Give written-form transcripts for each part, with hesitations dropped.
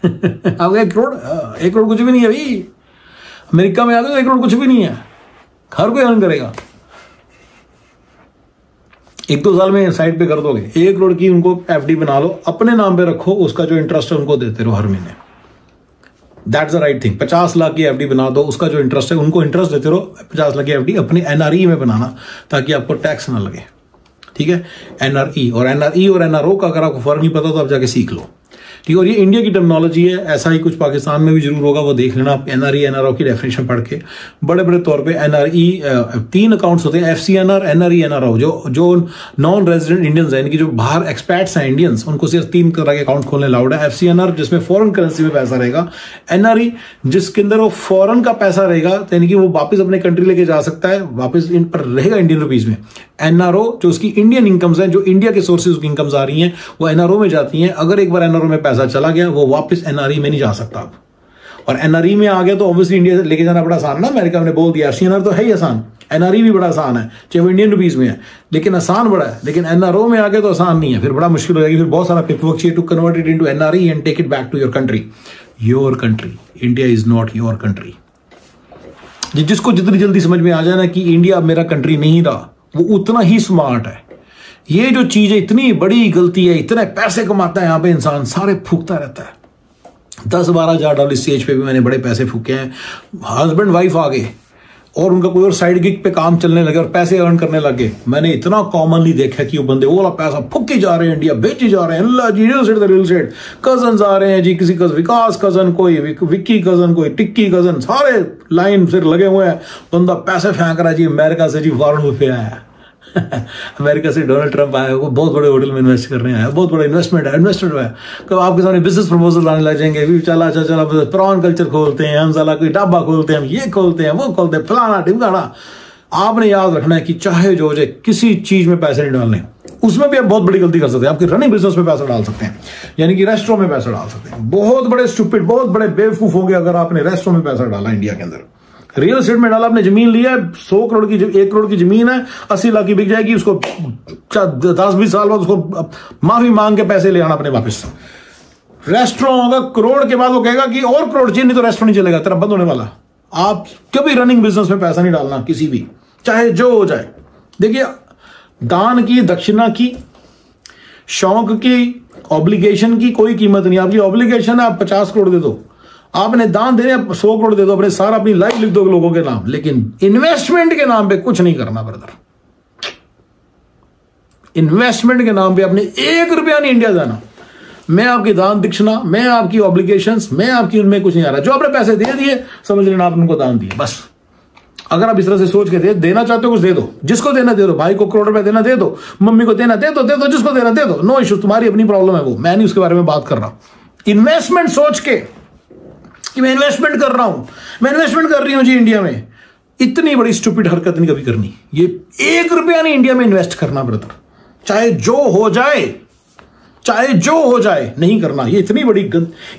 आपका 1 करोड़ कुछ भी नहीं है भाई। अमेरिका में आ गए तो 1 करोड़ कुछ भी नहीं है, हर कोई अर्न करेगा। 1-2 साल में साइड पे कर दोगे। 1 करोड़ की उनको एफडी बना लो, अपने नाम पे रखो, उसका जो इंटरेस्ट है उनको देते रहो हर महीने। That's the right thing. 50 lakh की एफडी बना दो, उसका जो इंटरेस्ट है उनको इंटरेस्ट देते रहो। 50 लाख की एफडी अपने एनआरई में बनाना ताकि आपको टैक्स ना लगे। ठीक है, एनआरई और एनआरओ का अगर आपको फर्क नहीं पता तो आप जाके सीख लो। ठीक है, और ये इंडिया की टर्मिनोलॉजी है, ऐसा ही कुछ पाकिस्तान में भी जरूर होगा, वो देख लेना आप एनआरई एनआरओ की डेफिनेशन पढ़ के। बड़े बड़े तौर पे एनआरई 3 अकाउंट्स होते हैं, एफसीएनआर, एनआरई, एनआरओ। जो नॉन रेजिडेंट इंडियंस हैं, यानी कि जो बाहर एक्सपैट्स हैं इंडियंस, उनको सिर्फ 3 तरह के अकाउंट खोलने अलाउड है। एफसीएनआर जिसमें फॉरेन करेंसी में पैसा रहेगा, एनआरई जिसके अंदर वो फॉरेन का पैसा रहेगा, यानी कि वो वापस अपने कंट्री लेके जा सकता है, वापस इन पर रहेगा इंडियन रुपीज में। एनआरओ जो उसकी इंडियन इनकम्स हैं, जो इंडिया के सोर्सेज की इनकम्स आ रही हैं, वो एनआरओ में जाती हैं। अगर एक बार एनआरओ में पैसा चला गया, वो वापस एनआरई में नहीं जा सकता अब। और एनआरई में आ गया तो ऑब्वियसली इंडिया लेके जाना बड़ा आसान ना। अमेरिका ने बोल दिया एफसीएनआर तो है ही आसान, एनआरई भी बड़ा आसान है, चाहे वो इंडियन रुपीज में है, लेकिन आसान बड़ा है। लेकिन एनआरओ में आ गया तो आसान नहीं है, फिर बड़ा मुश्किल हो जाएगी, फिर बहुत सारा पेपर वर्क चाहिए to convert it into NRE and take it back to your country. Your country, India is not your country. जिसको जितनी जल्दी समझ में आ जाए ना कि इंडिया मेरा कंट्री नहीं रहा, वो उतना ही स्मार्ट है। ये जो चीज है इतनी बड़ी गलती है, इतने पैसे कमाता है यहाँ पे इंसान, सारे फूकता रहता है। 10-12 हज़ार डॉलर स्टेज पे भी मैंने बड़े पैसे फूके हैं। हस्बैंड वाइफ आ गए और उनका कोई और साइड गिग पे काम चलने लगे और पैसे अर्न करने लगे। मैंने इतना कॉमनली देखा कि वो बंदे वो वाला पैसा फूके जा रहे हैं, इंडिया बेचे जा रहे हैं। अल्लाह जी, रियल एस्टेट कजन आ रहे हैं जी, किसी कजन विकास कजन, कोई विक्की कजन, कोई टिक्की कजन, सारे लाइन फिर लगे हुए हैं। बंदा पैसे फेंक रहा है जी, अमेरिका से जी वॉरेन बफे आया अमेरिका से डोनाल्ड ट्रंप आया, वो बहुत बड़े होटल में इन्वेस्ट करने आया, बहुत बड़ा इन्वेस्टमेंट है, इन्वेस्टमेंट है। कब आपके सामने बिजनेस प्रपोजल आने लग जाएंगे, चला प्रॉन कल्चर खोलते हैं हम, साला कोई ढाबा खोलते हैं हम, ये खोलते हैं वो खोलते हैं, फलाना ढिमकाना। आपने याद रखना है कि चाहे जो हो जाए, किसी चीज में पैसे नहीं डालने। उसमें भी आप बहुत बड़ी गलती कर सकते हैं, आपकी रनिंग बिजनेस में पैसा डाल सकते हैं, यानी कि रेस्टोरेंट में पैसा डाल सकते हैं। बहुत बड़े स्टूपिड, बहुत बड़े बेवकूफ होंगे अगर आपने रेस्टोरेंट में पैसा डाला इंडिया के अंदर। रियल एस्टेट में डाला, आपने जमीन लिया है, 100 करोड़ की 1 करोड़ की जमीन है, 80 लाख की बिक जाएगी, उसको 10-20 साल बाद उसको माफी मांग के पैसे ले आना अपने वापस। रेस्टोरेंट होगा, करोड़ के बाद वो कहेगा कि और करोड़ चाहिए, नहीं तो रेस्टोरेंट नहीं चलेगा, तेरा बंद होने वाला। आप कभी रनिंग बिजनेस में पैसा नहीं डालना, किसी भी, चाहे जो हो जाए। देखिए, दान की, दक्षिणा की, शौक की, ऑब्लिगेशन की कोई कीमत नहीं। आपकी ऑब्लिगेशन है, आप 50 करोड़ दे दो, आपने दान देने 100 करोड़ दे दो, अपने सारा अपनी लाइफ लिख दो लोगों के नाम, लेकिन इन्वेस्टमेंट के नाम पे कुछ नहीं करना ब्रदर। इन्वेस्टमेंट के नाम पे आपने 1 रुपया नहीं इंडिया जाना। मैं आपकी दान दक्षिणा, मैं आपकी ऑब्लिगेशंस, मैं आपकी उनमें कुछ नहीं आ रहा। जो आपने पैसे दे दिए, समझ लेना आप उनको दान दिए, बस। अगर आप इस तरह से सोच के देना चाहते हो, कुछ दे दो, जिसको देना दे दो, भाई को करोड़ रुपए देना दे दो, मम्मी को देना दे दो, जिसको देना दे दो, नो इश्यू, तुम्हारी अपनी प्रॉब्लम है वो, मैं नहीं उसके बारे में बात कर रहा। इन्वेस्टमेंट सोच के कि मैं इन्वेस्टमेंट कर रहा हूं, मैं इन्वेस्टमेंट कर रही हूं जी इंडिया में, इतनी बड़ी स्टूपिड हरकत नहीं कभी करनी। ये 1 रुपया नहीं इंडिया में इन्वेस्ट करना ब्रदर, चाहे जो हो जाए, चाहे जो हो जाए, नहीं करना। ये इतनी बड़ी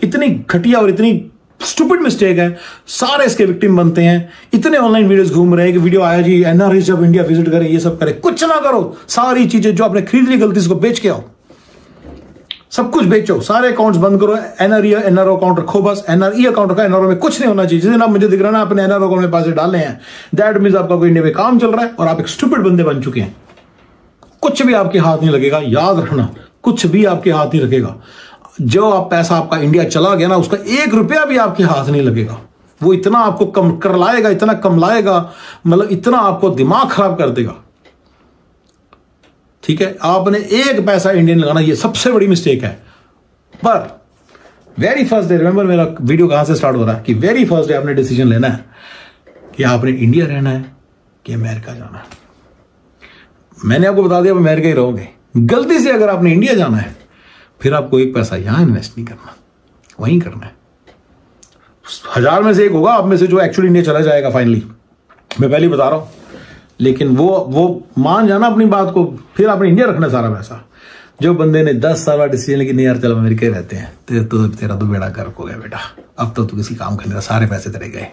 इतनी घटिया और इतनी स्टूपिड मिस्टेक है। सारे इसके विक्टिम बनते हैं। इतने ऑनलाइन वीडियोस घूम रहे हैं कि वीडियो आया जी, एनआरई जब इंडिया विजिट करें, ये सब करें, कुछ ना करो। सारी चीजें जो आपने खरीद ली गलती, इसको बेच के आओ, सब कुछ बेचो, सारे अकाउंट्स बंद करो, एनआरई एनआरओ अकाउंट रखो, बस एनआरई अकाउंट रखो, एनआरओ में कुछ नहीं होना चाहिए। जिस दिन आप मुझे दिख रहा है ना अपने एनआरओ अकाउंट में पैसे डालने हैं, दैट मींस आपका कोई इंडिया में काम चल रहा है और आप एक स्टूपिड बंदे बन चुके हैं। कुछ भी आपके हाथ नहीं लगेगा, याद रखना, कुछ भी आपके हाथ नहीं लगेगा। जो आप पैसा आपका इंडिया चला गया ना, उसका 1 रुपया भी आपके हाथ नहीं लगेगा। वो इतना आपको कम कर लाएगा, इतना कम लाएगा, मतलब इतना आपको दिमाग खराब कर देगा। ठीक है, आपने 1 पैसा इंडियन लगाना, ये सबसे बड़ी मिस्टेक है। पर वेरी फर्स्ट डे, रिमेंबर मेरा वीडियो कहां से स्टार्ट हो रहा है, कि वेरी फर्स्ट डे आपने डिसीजन लेना है कि आपने इंडिया रहना है कि अमेरिका जाना है। मैंने आपको बता दिया आप अमेरिका ही रहोगे। गलती से अगर आपने इंडिया जाना है, फिर आपको 1 पैसा यहां इन्वेस्ट नहीं करना, वहीं करना है। 1000 में से 1 होगा आप में से जो एक्चुअली इंडिया चला जाएगा फाइनली, मैं पहले बता रहा हूं। लेकिन वो मान जाना अपनी बात को, फिर आपने इंडिया रखना सारा पैसा। जो बंदे ने 10 साल बाद डिसीजन लेकिन नहीं यार चलो अमेरिका रहते हैं, तेरा तो बेड़ा गर्क हो गया बेटा, अब तो तू किसी काम का सारे पैसे तेरे गए।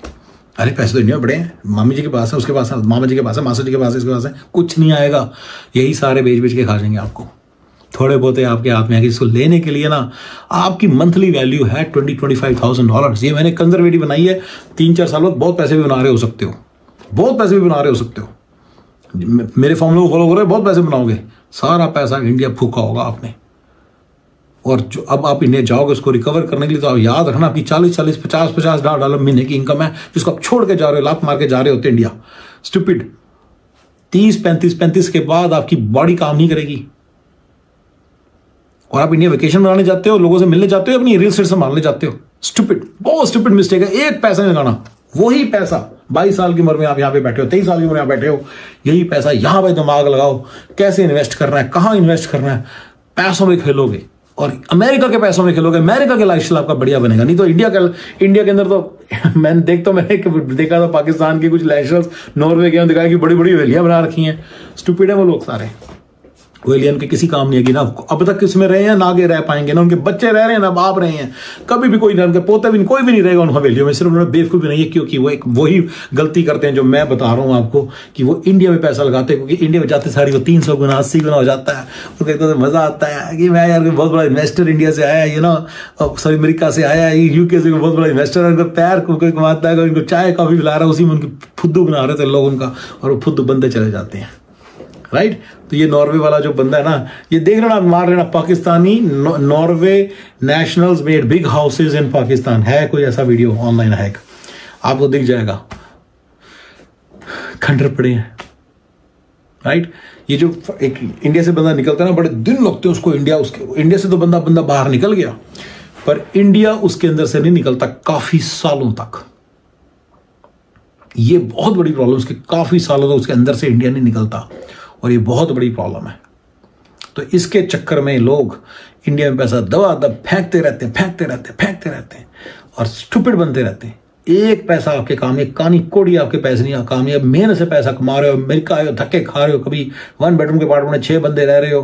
अरे पैसे तो इंडिया में बड़े हैं, मामी जी के पास है, उसके पास है, मामा जी के पास है, मासा जी के पास है, इसके पास है, कुछ नहीं आएगा। यही सारे बेच बेच के खा जाएंगे आपको। थोड़े बहुत आपके हाथ में है कि इसको लेने के लिए ना आपकी मंथली वैल्यू है $20,000-25,000। ये मैंने कंजर्वेटिव बनाई है, 3-4 साल बाद बहुत पैसे भी बना रहे हो सकते हो, बहुत पैसे भी बना रहे हो सकते हो। मेरे फॉर्मूले को फॉलो करो, बहुत पैसे बनाओगे। सारा पैसा इंडिया फूका होगा आपने। और जो अब आप इंडिया जाओगे उसको रिकवर करने के लिए, तो आप याद रखना आपकी 40-40, 50-50 डॉलर महीने की इनकम है जिसको आप छोड़ के जा रहे हो, लात मार के जा रहे होते इंडिया। स्टूपिड। 30-35 के बाद आपकी बॉडी काम नहीं करेगी और आप इंडिया वेकेशन बनाने जाते हो, लोगों से मिलने जाते हो, अपनी रियल एस्टेट संभालने जाते हो। स्टूपिड, बहुत स्टूपिड मिस्टेक है। एक पैसा नहीं लगाना, वही पैसा 22 साल की उम्र में आप यहाँ पे बैठे हो, 23 साल की उम्र में बैठे हो, यही पैसा यहाँ पे दिमाग लगाओ, कैसे इन्वेस्ट करना है, कहाँ इन्वेस्ट करना है। पैसों में खेलोगे और अमेरिका के पैसों में खेलोगे, अमेरिका के लाइफस्टाइल आपका बढ़िया बनेगा। नहीं तो इंडिया के अंदर तो मैंने देखा था पाकिस्तान के कुछ लाइफस्टाइल्स, नॉर्वे के दिखाया कि बड़ी बड़ी वेलियां बना रखी हैं। स्टूपिड है वो लोग सारे, वेलियन के किसी काम नहीं है कि ना अब तक किसमें रहे हैं, ना आगे रह पाएंगे, ना उनके बच्चे रह रहे हैं, ना बाप रहे हैं, कभी भी कोई उनके पोते भी कोई भी नहीं रहेगा उनका वेलियो में। सिर्फ उन्होंने बेवकूफ़ी नहीं है, क्योंकि वो एक वही गलती करते हैं जो मैं बता रहा हूँ आपको, कि वो इंडिया में पैसा लगाते हैं, क्योंकि इंडिया में जाते सारी वो 300 गुना 80 गुना हो जाता है। उनको एकदम मजा आता है कि मैं यार बहुत बड़ा इन्वेस्टर इंडिया से आया है, सॉरी अमेरिका से आया है, यूके से बहुत बड़ा इन्वेस्टर है, उनका पैर कोई कमाता है, उनको चाय कॉफी पिला रहा है, उसी में उनकी फुद्दू बना रहे थे लोग उनका, और वो फुद्दू बनते चले जाते हैं। राइट। तो ये नॉर्वे वाला जो बंदा है ना, ये देख रहे ना, मार रहे ना Pakistani Norway nationals made big houses in Pakistan. है कोई ऐसा वीडियो ऑनलाइन है, आपको दिख जाएगा, खंडर पड़े हैं। राइट। ये जो एक इंडिया से बंदा निकलता है ना, बड़े दिन लगते हैं उसको इंडिया से तो बंदा बाहर निकल गया, पर इंडिया उसके अंदर से नहीं निकलता काफी सालों तक। ये बहुत बड़ी प्रॉब्लम, उसके काफी सालों तक उसके अंदर से इंडिया नहीं निकलता, और ये बहुत बड़ी प्रॉब्लम है। तो इसके चक्कर में लोग इंडिया में पैसा दबा दब फेंकते रहते हैं और स्टूपिड बनते रहते हैं। एक पैसा आपके काम, एक कानी कोड़ी आपके पैसे नहीं काम है। मेहनत से पैसा कमा रहे हो, अमेरिका आए हो, धक्के खा रहे हो, कभी 1 बेडरूम के अपार्टमेंट में 6 बंदे रह रहे हो,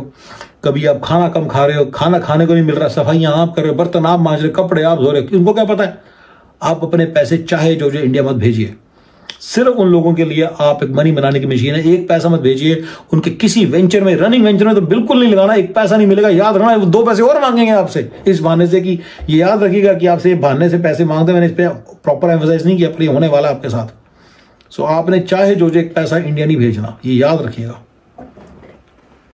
कभी आप खाना कम खा रहे हो, खाना खाने को नहीं मिल रहा, सफाइयां आप कर रहे हो, बर्तन आप मांज रहे हो, कपड़े आप धो रहे हो। इनको क्या पता है? आप अपने पैसे चाहे जो इंडिया मत भेजिए। सिर्फ उन लोगों के लिए आप एक मनी बनाने की मशीन है। एक पैसा मत भेजिए उनके किसी वेंचर में, रनिंग वेंचर में तो बिल्कुल नहीं लगाना। एक पैसा नहीं मिलेगा, याद रखना। वो 2 पैसे और मांगेंगे आपसे इस बहाने से, कि ये याद रखिएगा कि आपसे बहाने से पैसे मांगते। मैंने इस पर प्रॉपर एम्फसाइज नहीं किया, पर ये होने वाला आपके साथ। सो आपने चाहे जो एक पैसा इंडिया नहीं भेजना, ये याद रखिएगा।